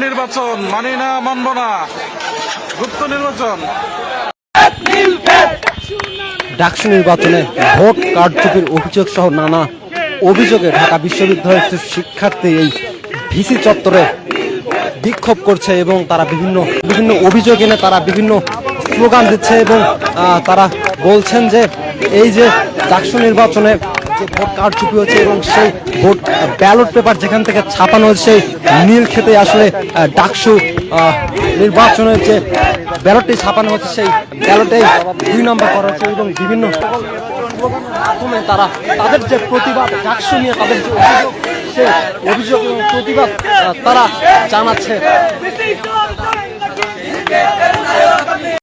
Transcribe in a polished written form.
নির্বাচন মানি না, মানব না, গুপ্ত নির্বাচন। ডাকসু নির্বাচনে ভোট কারচুপির অভিযোগ সহ নানা অভিযোগে ঢাকা বিশ্ববিদ্যালয়ের শিক্ষার্থী এই ভিসি চত্বরে বিক্ষোভ করছে এবং তারা বিভিন্ন অভিযোগ এনে তারা বিভিন্ন স্লোগান দিচ্ছে এবং তারা বলছেন যে এই যে ডাকসু নির্বাচনে যে ভোট কারচুপি হচ্ছে এবং সেই ভোট ব্যালট পেপার যেখান থেকে ছাপানো হচ্ছে সেই নীল খেতে আসলে ডাকসু নির্বাচনের যে ব্যালটটি ছাপানো হচ্ছে সেই ব্যালটেই 2 নম্বর করা হচ্ছে এবং বিভিন্ন মাধ্যমে তারা তাদের যে প্রতিবাদ ডাকসু নিয়ে তাদের যে অভিযোগ সেই অভিযোগ এবং প্রতিবাদ তারা জানাচ্ছে।